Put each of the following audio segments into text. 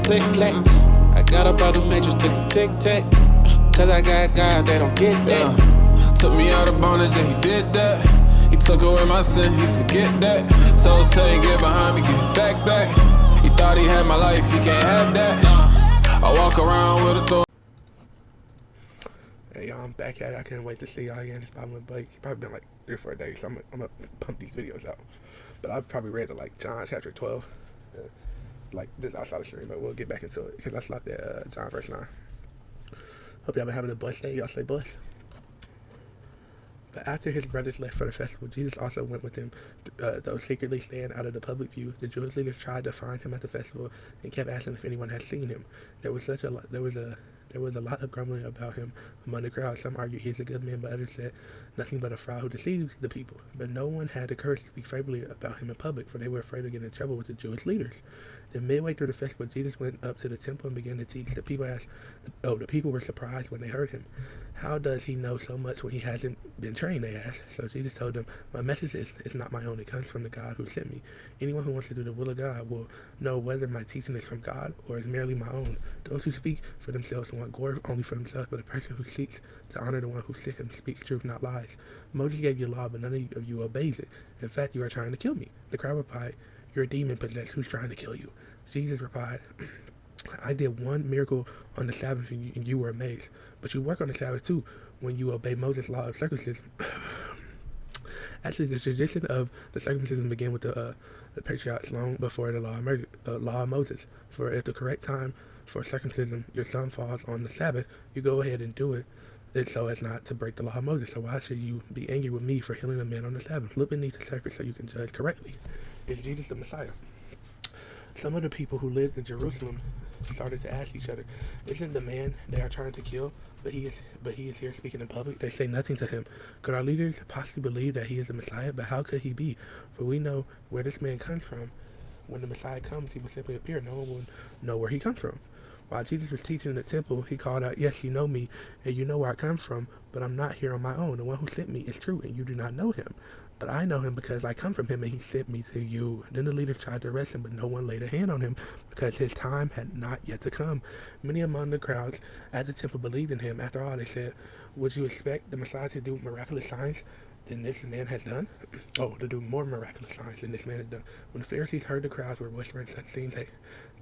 click, click, click. I got up out the matrix, took the tic tac. Cause I got God, they don't get that. Took me out of bondage and he did that. He took away my sin, he forget that. So say get behind me, get back. He thought he had my life, he can't have that. I walk around with a thought. Hey y'all, I'm back at it. I can't wait to see y'all again. It's probably been like 3 or 4 days, so I'm gonna pump these videos out. But I've probably read it like John chapter 12. Like this outside the stream, but we'll get back into it because I stopped at John verse 9. Hope y'all been having a blessed day. Y'all stay blessed. But after his brothers left for the festival, Jesus also went with them, though secretly staying out of the public view. The Jewish leaders tried to find him at the festival and kept asking if anyone had seen him. There was a lot of grumbling about him among the crowd. Some argued he is a good man, but others said nothing but a fraud who deceives the people. But no one had the courage to speak favorably about him in public, for they were afraid of getting in trouble with the Jewish leaders. Then midway through the festival, Jesus went up to the temple and began to teach. The people were surprised when they heard him. How does he know so much when he hasn't been trained, they asked. So Jesus told them, my message is not my own. It comes from the God who sent me. Anyone who wants to do the will of God will know whether my teaching is from God or is merely my own. Those who speak for themselves want glory only for themselves, but a person who seeks to honor the one who sent him speaks truth, not lies. Moses gave you law, but none of you obeys it. In fact, you are trying to kill me. The crowd replied, you're a demon possessed. Who's trying to kill you? Jesus replied, I did one miracle on the Sabbath and you were amazed. But you work on the Sabbath too when you obey Moses' law of circumcision. Actually, the tradition of the circumcision began with the patriarchs long before the law of Moses. For if the correct time for circumcision, your son falls on the Sabbath, you go ahead and do it. It's so as not to break the law of Moses. So why should you be angry with me for healing a man on the Sabbath? Look beneath the surface so you can judge correctly. Is Jesus the Messiah? Some of the people who lived in Jerusalem started to ask each other, isn't the man they are trying to kill, but he is here speaking in public? They say nothing to him. Could our leaders possibly believe that he is the Messiah? But how could he be? For we know where this man comes from. When the Messiah comes, he will simply appear. No one will know where he comes from. While Jesus was teaching in the temple, he called out, yes, you know me, and you know where I come from, but I'm not here on my own. The one who sent me is true, and you do not know him. But I know him because I come from him, and he sent me to you. Then the leaders tried to arrest him, but no one laid a hand on him, because his time had not yet to come. Many among the crowds at the temple believed in him. After all, they said, would you expect the Messiah to do miraculous signs than this man has done? To do more miraculous signs than this man has done. When the Pharisees heard the crowds were whispering such things,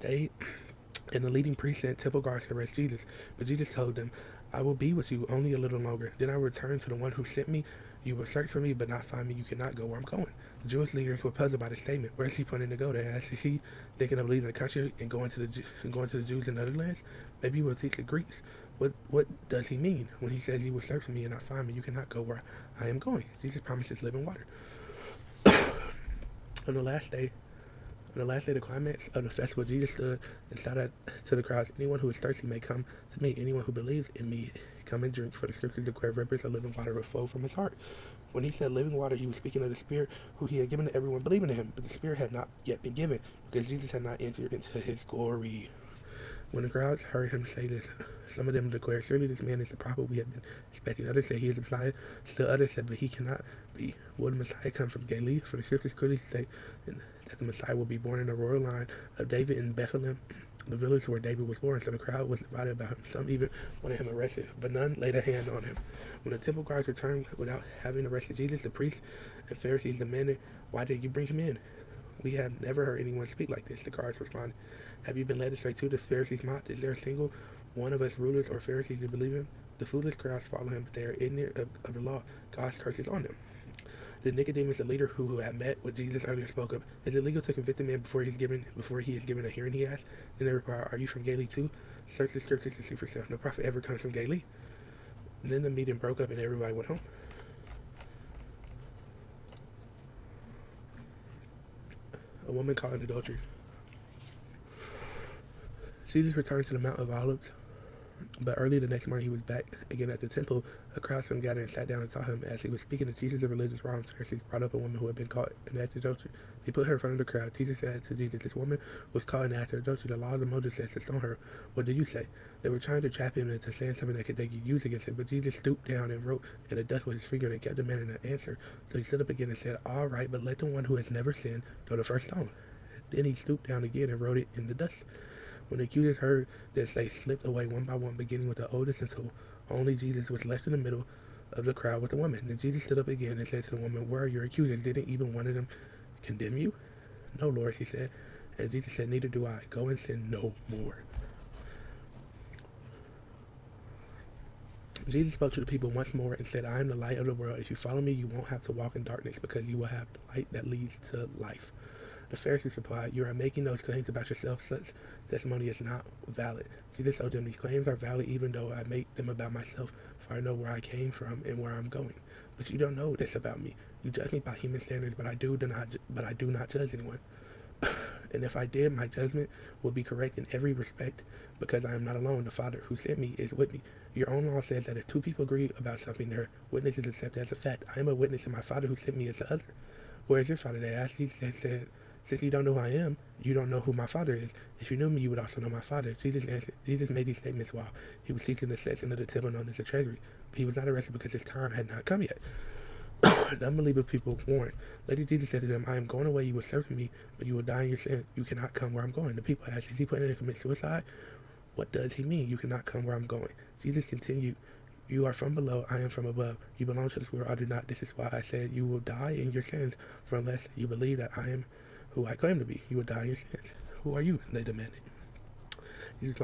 they and the leading priests sent temple guards to arrest Jesus. But Jesus told them, I will be with you only a little longer. Then I will return to the one who sent me. You will search for me, but not find me. You cannot go where I'm going. The Jewish leaders were puzzled by the statement. Where is he planning to go? They asked, is he thinking of leaving the country and going to the Jews in other lands? Maybe he will teach the Greeks. What does he mean when he says you will search for me and not find me? You cannot go where I am going. Jesus promises living water. On the last day, the climax of the festival, Jesus stood and shouted to the crowds, anyone who is thirsty may come to me. Anyone who believes in me, come and drink, for the scriptures declare rivers of living water will flow from his heart. When he said living water, he was speaking of the Spirit who he had given to everyone believing in him. But the Spirit had not yet been given, because Jesus had not entered into his glory. When the crowds heard him say this, some of them declared, surely this man is the prophet we have been expecting. Others said he is the Messiah. Still others said, but he cannot be. Will the Messiah come from Galilee? For the scriptures clearly say that the Messiah will be born in the royal line of David in Bethlehem, the village where David was born. So the crowd was divided about him. Some even wanted him arrested, but none laid a hand on him. When the temple guards returned without having arrested Jesus, the priests and Pharisees demanded, why did you bring him in? We have never heard anyone speak like this. The guards responded, have you been led astray too? The Pharisees mocked, is there a single one of us rulers or Pharisees who believe him? The foolish crowds follow him, but they are ignorant of the law. God's curse is on them. Then Nicodemus, the leader who had met with Jesus earlier, spoke up. Is it legal to convict a man before he is given a hearing? He asked. Then they replied, are you from Galilee too? Search the scriptures and see for yourself. No prophet ever comes from Galilee. And then the meeting broke up and everybody went home. A woman caught in adultery. Jesus returned to the Mount of Olives, but early the next morning he was back again at the temple. A crowd soon gathered and sat down and taught him. As he was speaking to Jesus, the religious writers and Pharisees brought up a woman who had been caught in adultery. They put her in front of the crowd. Jesus said to Jesus, this woman was caught in adultery. The law of Moses says to stone her. What do you say? They were trying to trap him into saying something that they could use against him, but Jesus stooped down and wrote in the dust with his finger and kept demanding an answer. So he stood up again and said, all right, but let the one who has never sinned throw the first stone. Then he stooped down again and wrote it in the dust When the accusers heard this, they slipped away one by one, beginning with the oldest until only Jesus was left in the middle of the crowd with the woman. Then Jesus stood up again and said to the woman, "Where are your accusers? Didn't even one of them condemn you?" "No, Lord," she said. And Jesus said, "Neither do I. Go and sin no more." Jesus spoke to the people once more and said, "I am the light of the world. If you follow me, you won't have to walk in darkness, because you will have the light that leads to life." The Pharisees replied, "You are making those claims about yourself. Such testimony is not valid." Jesus told them, "These claims are valid even though I make them about myself, for I know where I came from and where I'm going. But you don't know this about me. You judge me by human standards, but I do not judge anyone. And if I did, my judgment would be correct in every respect, because I am not alone. The Father who sent me is with me. Your own law says that if two people agree about something, their witness is accepted as a fact. I am a witness, and my Father who sent me is the other." "Where is your Father?" they asked. Jesus said, "Since you don't know who I am, you don't know who my Father is. If you knew me, you would also know my Father." Jesus answered. Jesus made these statements while he was teaching the section of the temple known as the treasury, but he was not arrested because his time had not come yet. The unbelieving people warned. Later Jesus said to them, "I am going away. You will serve me, but you will die in your sin. You cannot come where I'm going." The people asked, "Is he planning to commit suicide? What does he mean? You cannot come where I'm going?" Jesus continued, "You are from below, I am from above. You belong to this world, I do not. This is why I said you will die in your sins, for unless you believe that I am who I claim to be, you will die in your sins." "Who are you?" they demanded. Jesus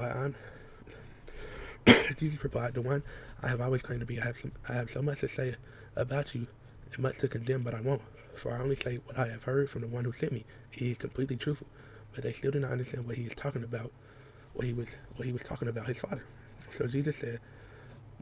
replied, "The one I have always claimed to be. I have so much to say about you and much to condemn, but I won't, for I only say what I have heard from the one who sent me. He is completely truthful." But they still did not understand what he is talking about, what he was talking about, his Father. So Jesus said,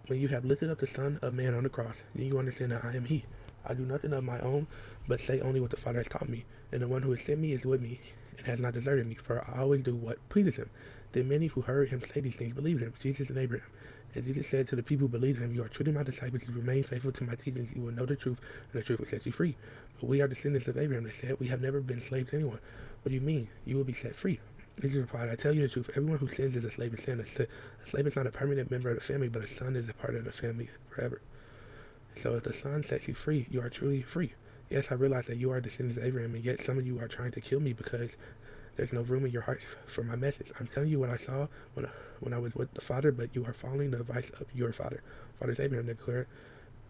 "When you have lifted up the Son of Man on the cross, then you understand that I am he. I do nothing of my own, but say only what the Father has taught me. And the one who has sent me is with me and has not deserted me, for I always do what pleases him." Then many who heard him say these things believed him, Jesus and Abraham. And Jesus said to the people who believed him, "You are truly my disciples. If you remain faithful to my teachings, you will know the truth, and the truth will set you free." "But we are descendants of Abraham," they said. "We have never been slaves to anyone." "What do you mean? You will be set free?" Jesus replied, "I tell you the truth. Everyone who sins is a slave of sin. A slave is not a permanent member of the family, but a son is a part of the family forever. So if the Son sets you free, you are truly free. Yes, I realize that you are descendants of Abraham, and yet some of you are trying to kill me because there's no room in your hearts for my message. I'm telling you what I saw when I was with the Father, but you are following the advice of your father." "Father's Abraham," declared.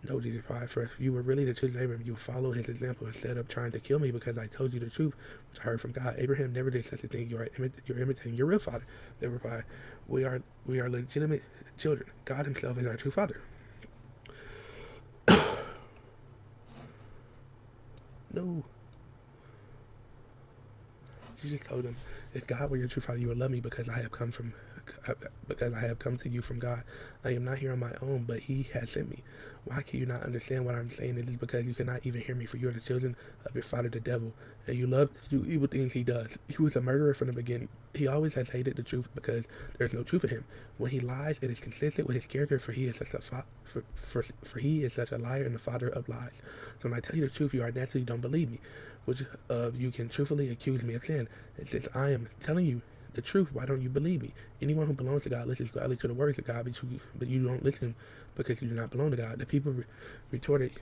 "No," Jesus replied, "for if you were really the children of Abraham, you would follow his example instead of trying to kill me because I told you the truth, which I heard from God. Abraham never did such a thing. You're imitating your real father." They replied, We are legitimate children. God himself is our true Father." No. Jesus told them, "If God were your true Father, you would love me because I have come to you from God. I am not here on my own, but he has sent me. Why can you not understand what I'm saying? It is because you cannot even hear me, for you are the children of your father, the devil, and you love to do evil things he does. He was a murderer from the beginning. He always has hated the truth because there is no truth in him. When he lies, it is consistent with his character, for he is such a liar and the father of lies. So when I tell you the truth, you are naturally don't believe me. Which of you can truthfully accuse me of sin? And since I am telling you the truth, why don't you believe me? Anyone who belongs to God listens gladly to the words of God, but you don't listen because you do not belong to God." The people retorted,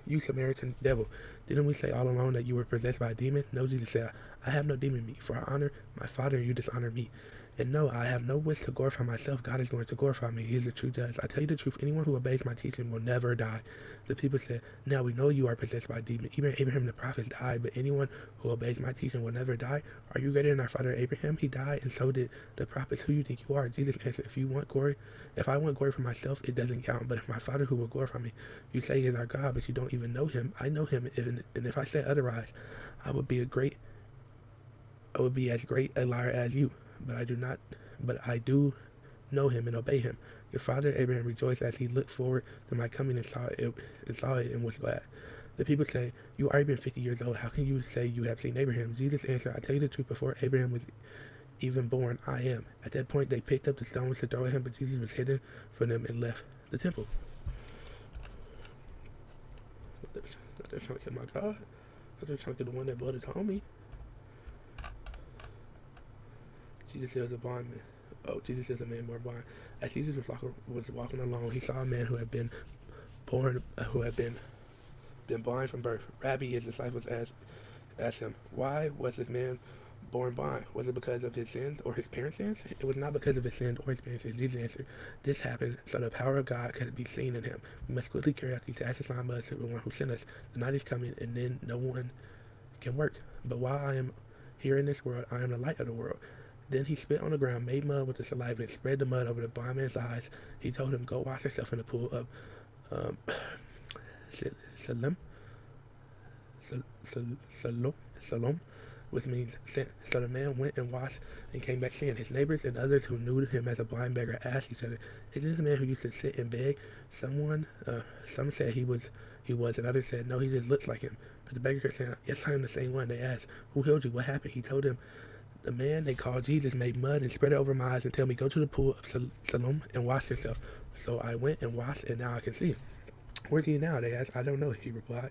"You Samaritan devil, didn't we say all along that you were possessed by a demon?" "No," Jesus said, "I have no demon in me, for I honor my Father and you dishonor me. And no, I have no wish to glorify myself. God is going to glorify me. He is the true judge. I tell you the truth, anyone who obeys my teaching will never die." The people said, "Now we know you are possessed by a demon. Even Abraham the prophet died, but anyone who obeys my teaching will never die. Are you greater than our father Abraham? He died, and so did the prophets. Who do you think you are?" Jesus answered, If I want glory for myself, it doesn't count. But if my Father who will glorify me, you say he is our God, but you don't even know him. I know him, and if I say otherwise, I would be as great a liar as you. But I do know him and obey him. Your father Abraham rejoiced as he looked forward to my coming and saw it and was glad. The people say, "You already been 50 years old. How can you say you have seen Abraham?" Jesus answered, "I tell you the truth, before Abraham was even born, I am." At that point, they picked up the stones to throw at him, but Jesus was hidden from them and left the temple. They're trying to kill my God. They're trying to kill the one that brought it on me. Jesus is a blind man. Oh, Jesus is a man born blind. As Jesus was walking along, he saw a man who had been blind from birth. Rabbi, his disciples asked him, "Why was this man born blind? Was it because of his sins or his parents' sins? It was not because of his sins or his parents' sins. Jesus answered, this happened so the power of God could be seen in him. We must quickly carry out these tasks assigned by us to the one who sent us. The night is coming, and then no one can work. But while I am here in this world, I am the light of the world. Then he spit on the ground, made mud with the saliva, and spread the mud over the blind man's eyes. He told him, go wash yourself in the pool of Siloam, which means sent. So the man went and washed and came back seeing. His neighbors and others who knew him as a blind beggar asked each other, is this the man who used to sit and beg? Some said he was, and others said, no, he just looks like him. But the beggar said, yes, I am the same one. They asked, who healed you? What happened? He told them, the man they called Jesus made mud and spread it over my eyes and told me, go to the pool of Siloam and wash yourself. So I went and washed, and now I can see. Where's he now? They asked. I don't know, he replied.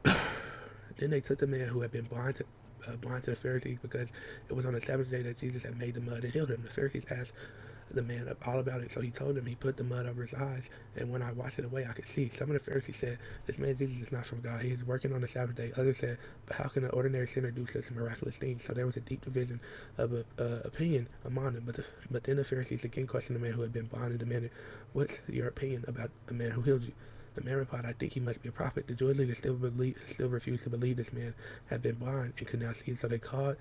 Then they took the man who had been blind to the Pharisees, because it was on the Sabbath day that Jesus had made the mud and healed him. The Pharisees asked the man all about it, so he told them he put the mud over his eyes, and when I washed it away, I could see. Some of the Pharisees said, this man Jesus is not from God. He is working on the Sabbath day. Others said, but how can an ordinary sinner do such miraculous things? So there was a deep division of opinion among them. But then the Pharisees again questioned the man who had been blind and demanded, what's your opinion about the man who healed you? The man replied, I think he must be a prophet. The Jewish leaders still refused to believe this man had been blind and could now see. So they called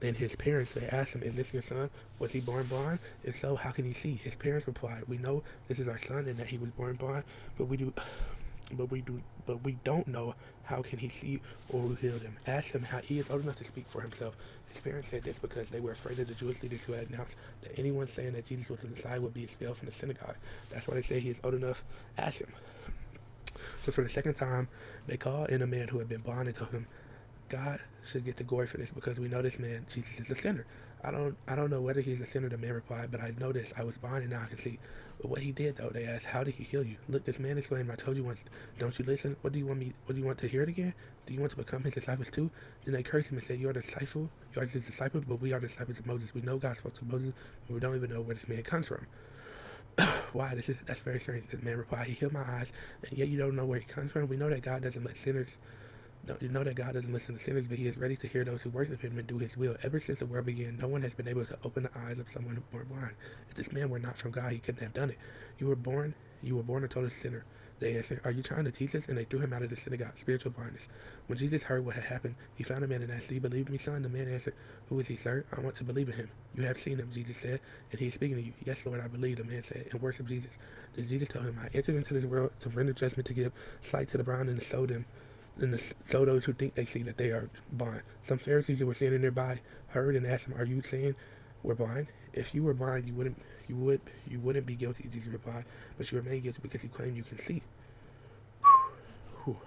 and his parents. They asked him, is this your son? Was he born blind? If so, how can he see? His parents replied, we know this is our son and that he was born blind, but we don't know how can he see or who healed him. Ask him how he is old enough to speak for himself. His parents said this because they were afraid of the Jewish leaders who had announced that anyone saying that Jesus was the Messiah would be expelled from the synagogue. That's why they say he is old enough. Ask him. So for the second time, they called in a man who had been blind and told him, God should get the glory for this, because we know this man, Jesus, is a sinner. I don't know whether he's a sinner, the man replied, but I know this. I was blind and now I can see. But what he did, though, they asked, how did he heal you? Look, this man exclaimed, I told you once, don't you listen? What do you want to hear it again? Do you want to become his disciples too? Then they cursed him and said, you are his disciple, but we are disciples of Moses. We know God spoke to Moses, but we don't even know where this man comes from. Why? That's very strange. The man replied, he healed my eyes, and yet you don't know where he comes from. We know that God doesn't let sinners. You know that God doesn't listen to sinners, but he is ready to hear those who worship him and do his will. Ever since the world began, no one has been able to open the eyes of someone who was born blind. If this man were not from God, he couldn't have done it. You were born a total sinner. They answered, are you trying to teach us? And they threw him out of the synagogue, spiritual blindness. When Jesus heard what had happened, he found a man and asked, do you believe in me, son? The man answered, who is he, sir? I want to believe in him. You have seen him, Jesus said, and he is speaking to you. Yes, Lord, I believe, the man said, and worshiped Jesus. Then Jesus told him, I entered into this world to render judgment, to give sight to the blind, and to show those who think they see that they are blind. Some Pharisees who were standing nearby heard and asked him, are you saying we're blind? If you were blind, you wouldn't be guilty, Jesus replied, but you remain guilty because you claim you can see. Whew.